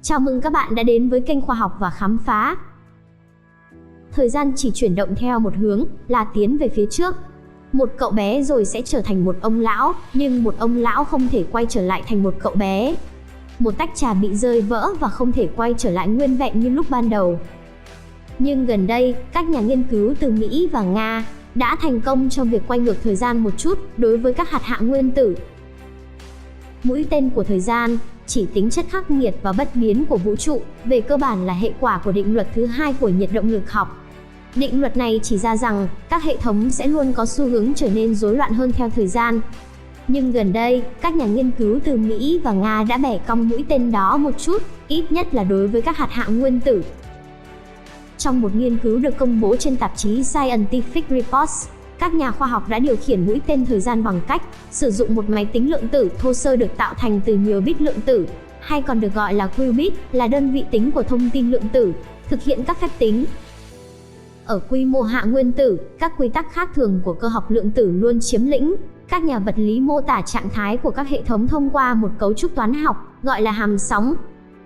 Chào mừng các bạn đã đến với kênh Khoa học và Khám phá. Thời gian chỉ chuyển động theo một hướng, là tiến về phía trước. Một cậu bé rồi sẽ trở thành một ông lão, nhưng một ông lão không thể quay trở lại thành một cậu bé. Một tách trà bị rơi vỡ và không thể quay trở lại nguyên vẹn như lúc ban đầu. Nhưng gần đây, các nhà nghiên cứu từ Mỹ và Nga đã thành công trong việc quay ngược thời gian một chút đối với các hạt hạng nguyên tử. Mũi tên của thời gian chỉ tính chất khắc nghiệt và bất biến của vũ trụ, về cơ bản là hệ quả của định luật thứ hai của nhiệt động lực học. Định luật này chỉ ra rằng các hệ thống sẽ luôn có xu hướng trở nên rối loạn hơn theo thời gian. Nhưng gần đây, các nhà nghiên cứu từ Mỹ và Nga đã bẻ cong mũi tên đó một chút, ít nhất là đối với các hạt hạng nguyên tử. Trong một nghiên cứu được công bố trên tạp chí Scientific Reports, các nhà khoa học đã điều khiển mũi tên thời gian bằng cách sử dụng một máy tính lượng tử thô sơ được tạo thành từ nhiều bit lượng tử, hay còn được gọi là qubit, là đơn vị tính của thông tin lượng tử, thực hiện các phép tính. Ở quy mô hạng nguyên tử, các quy tắc khác thường của cơ học lượng tử luôn chiếm lĩnh. Các nhà vật lý mô tả trạng thái của các hệ thống thông qua một cấu trúc toán học, gọi là hàm sóng.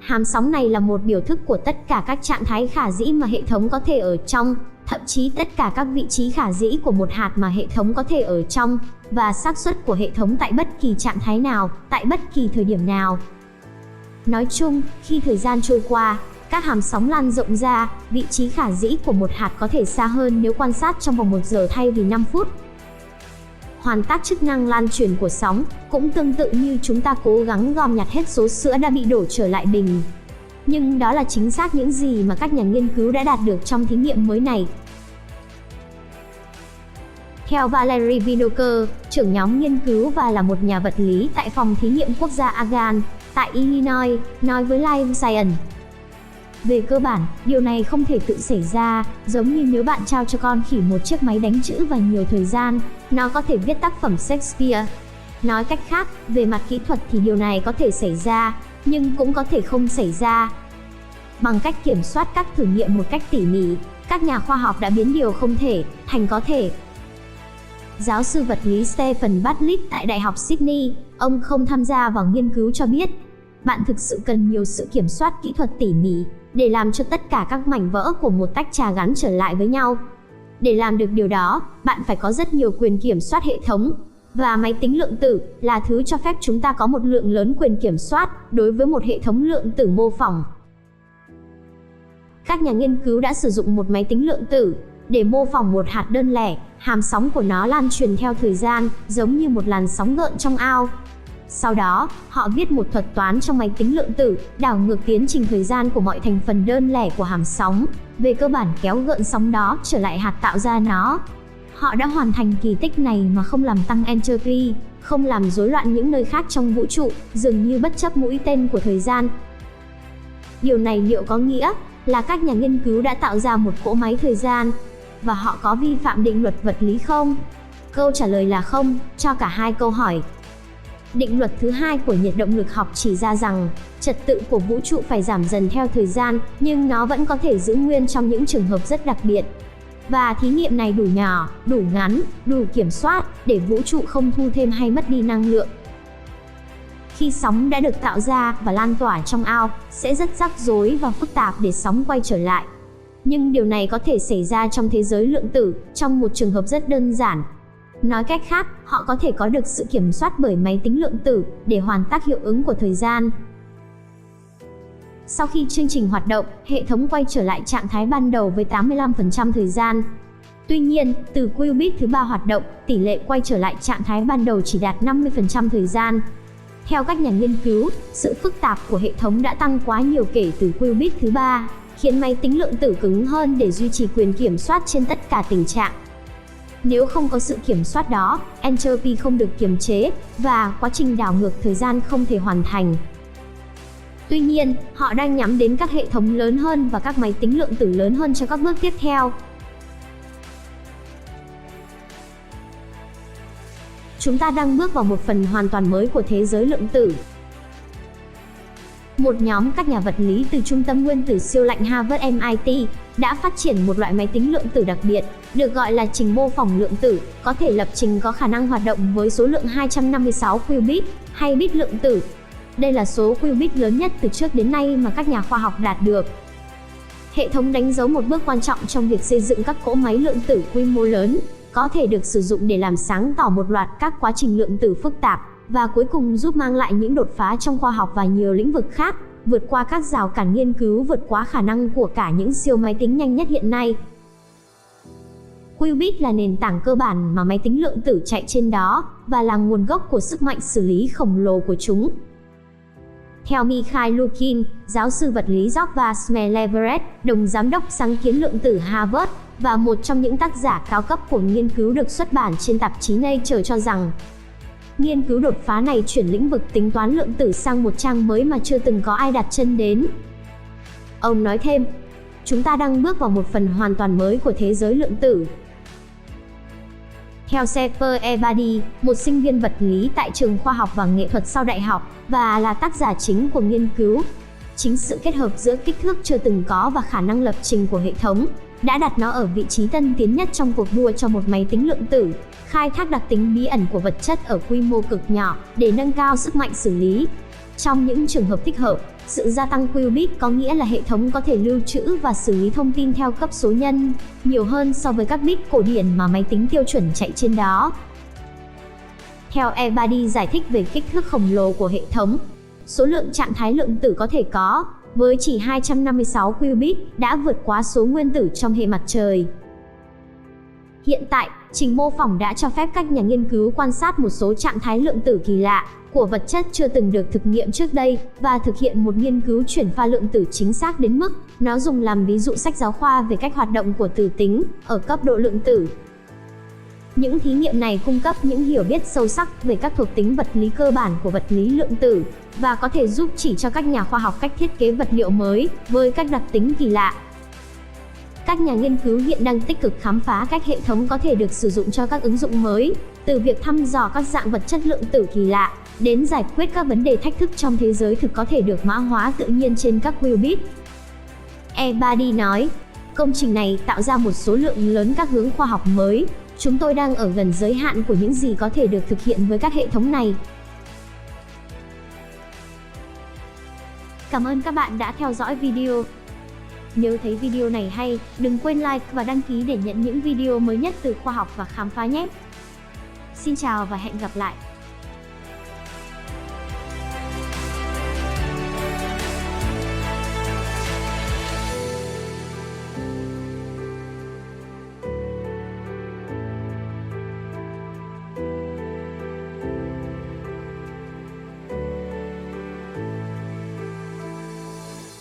Hàm sóng này là một biểu thức của tất cả các trạng thái khả dĩ mà hệ thống có thể ở trong, thậm chí tất cả các vị trí khả dĩ của một hạt mà hệ thống có thể ở trong, và xác suất của hệ thống tại bất kỳ trạng thái nào, tại bất kỳ thời điểm nào. Nói chung, khi thời gian trôi qua, các hàm sóng lan rộng ra, vị trí khả dĩ của một hạt có thể xa hơn nếu quan sát trong vòng 1 giờ thay vì 5 phút. Hoàn tác chức năng lan truyền của sóng cũng tương tự như chúng ta cố gắng gom nhặt hết số sữa đã bị đổ trở lại bình. Nhưng đó là chính xác những gì mà các nhà nghiên cứu đã đạt được trong thí nghiệm mới này. Theo Valery Vinokur, trưởng nhóm nghiên cứu và là một nhà vật lý tại phòng thí nghiệm quốc gia Argonne, tại Illinois, nói với Live Science: về cơ bản, điều này không thể tự xảy ra, giống như nếu bạn trao cho con khỉ một chiếc máy đánh chữ và nhiều thời gian, nó có thể viết tác phẩm Shakespeare. Nói cách khác, về mặt kỹ thuật thì điều này có thể xảy ra, nhưng cũng có thể không xảy ra. Bằng cách kiểm soát các thử nghiệm một cách tỉ mỉ, các nhà khoa học đã biến điều không thể thành có thể. Giáo sư vật lý Stephen Bartlett tại Đại học Sydney, ông không tham gia vào nghiên cứu, cho biết: bạn thực sự cần nhiều sự kiểm soát kỹ thuật tỉ mỉ để làm cho tất cả các mảnh vỡ của một tách trà gắn trở lại với nhau. Để làm được điều đó, bạn phải có rất nhiều quyền kiểm soát hệ thống, và máy tính lượng tử là thứ cho phép chúng ta có một lượng lớn quyền kiểm soát đối với một hệ thống lượng tử mô phỏng. Các nhà nghiên cứu đã sử dụng một máy tính lượng tử để mô phỏng một hạt đơn lẻ, hàm sóng của nó lan truyền theo thời gian, giống như một làn sóng gợn trong ao. Sau đó, họ viết một thuật toán trong máy tính lượng tử, đảo ngược tiến trình thời gian của mọi thành phần đơn lẻ của hàm sóng, về cơ bản kéo gợn sóng đó trở lại hạt tạo ra nó. Họ đã hoàn thành kỳ tích này mà không làm tăng entropy, không làm rối loạn những nơi khác trong vũ trụ, dường như bất chấp mũi tên của thời gian. Điều này liệu có nghĩa là các nhà nghiên cứu đã tạo ra một cỗ máy thời gian, và họ có vi phạm định luật vật lý không? Câu trả lời là không, cho cả hai câu hỏi. Định luật thứ hai của nhiệt động lực học chỉ ra rằng trật tự của vũ trụ phải giảm dần theo thời gian, nhưng nó vẫn có thể giữ nguyên trong những trường hợp rất đặc biệt. Và thí nghiệm này đủ nhỏ, đủ ngắn, đủ kiểm soát để vũ trụ không thu thêm hay mất đi năng lượng. Khi sóng đã được tạo ra và lan tỏa trong ao, sẽ rất rắc rối và phức tạp để sóng quay trở lại. Nhưng điều này có thể xảy ra trong thế giới lượng tử, trong một trường hợp rất đơn giản. Nói cách khác, họ có thể có được sự kiểm soát bởi máy tính lượng tử để hoàn tác hiệu ứng của thời gian. Sau khi chương trình hoạt động, hệ thống quay trở lại trạng thái ban đầu với 85% thời gian. Tuy nhiên, từ qubit thứ 3 hoạt động, tỷ lệ quay trở lại trạng thái ban đầu chỉ đạt 50% thời gian. Theo các nhà nghiên cứu, sự phức tạp của hệ thống đã tăng quá nhiều kể từ qubit thứ 3, khiến máy tính lượng tử cứng hơn để duy trì quyền kiểm soát trên tất cả tình trạng. Nếu không có sự kiểm soát đó, entropy không được kiềm chế, và quá trình đảo ngược thời gian không thể hoàn thành. Tuy nhiên, họ đang nhắm đến các hệ thống lớn hơn và các máy tính lượng tử lớn hơn cho các bước tiếp theo. Chúng ta đang bước vào một phần hoàn toàn mới của thế giới lượng tử. Một nhóm các nhà vật lý từ Trung tâm Nguyên tử siêu lạnh Harvard MIT đã phát triển một loại máy tính lượng tử đặc biệt, được gọi là trình mô phỏng lượng tử, có thể lập trình có khả năng hoạt động với số lượng 256 qubit, hay bit lượng tử. Đây là số qubit lớn nhất từ trước đến nay mà các nhà khoa học đạt được. Hệ thống đánh dấu một bước quan trọng trong việc xây dựng các cỗ máy lượng tử quy mô lớn, có thể được sử dụng để làm sáng tỏ một loạt các quá trình lượng tử phức tạp, và cuối cùng giúp mang lại những đột phá trong khoa học và nhiều lĩnh vực khác, vượt qua các rào cản nghiên cứu, vượt quá khả năng của cả những siêu máy tính nhanh nhất hiện nay. Qubit là nền tảng cơ bản mà máy tính lượng tử chạy trên đó, và là nguồn gốc của sức mạnh xử lý khổng lồ của chúng. Theo Mikhail Lukin, giáo sư vật lý George Vassmer Leverett, đồng giám đốc sáng kiến lượng tử Harvard, và một trong những tác giả cao cấp của nghiên cứu được xuất bản trên tạp chí Nature cho rằng, nghiên cứu đột phá này chuyển lĩnh vực tính toán lượng tử sang một trang mới mà chưa từng có ai đặt chân đến. Ông nói thêm, chúng ta đang bước vào một phần hoàn toàn mới của thế giới lượng tử. Theo Sefer Ebadi, một sinh viên vật lý tại trường khoa học và nghệ thuật sau đại học, và là tác giả chính của nghiên cứu, chính sự kết hợp giữa kích thước chưa từng có và khả năng lập trình của hệ thống đã đặt nó ở vị trí tân tiến nhất trong cuộc đua cho một máy tính lượng tử, khai thác đặc tính bí ẩn của vật chất ở quy mô cực nhỏ để nâng cao sức mạnh xử lý. Trong những trường hợp thích hợp, sự gia tăng qubit có nghĩa là hệ thống có thể lưu trữ và xử lý thông tin theo cấp số nhân nhiều hơn so với các bit cổ điển mà máy tính tiêu chuẩn chạy trên đó. Theo Ebadi giải thích về kích thước khổng lồ của hệ thống, số lượng trạng thái lượng tử có thể có, với chỉ 256 qubit, đã vượt quá số nguyên tử trong hệ mặt trời. Hiện tại, trình mô phỏng đã cho phép các nhà nghiên cứu quan sát một số trạng thái lượng tử kỳ lạ của vật chất chưa từng được thực nghiệm trước đây, và thực hiện một nghiên cứu chuyển pha lượng tử chính xác đến mức nó dùng làm ví dụ sách giáo khoa về cách hoạt động của tử tính ở cấp độ lượng tử. Những thí nghiệm này cung cấp những hiểu biết sâu sắc về các thuộc tính vật lý cơ bản của vật lý lượng tử, và có thể giúp chỉ cho các nhà khoa học cách thiết kế vật liệu mới với các đặc tính kỳ lạ. Các nhà nghiên cứu hiện đang tích cực khám phá cách hệ thống có thể được sử dụng cho các ứng dụng mới, từ việc thăm dò các dạng vật chất lượng tử kỳ lạ, đến giải quyết các vấn đề thách thức trong thế giới thực có thể được mã hóa tự nhiên trên các qubit. Ebadi nói, công trình này tạo ra một số lượng lớn các hướng khoa học mới. Chúng tôi đang ở gần giới hạn của những gì có thể được thực hiện với các hệ thống này. Cảm ơn các bạn đã theo dõi video. Nếu thấy video này hay, đừng quên like và đăng ký để nhận những video mới nhất từ khoa học và khám phá nhé. Xin chào và hẹn gặp lại.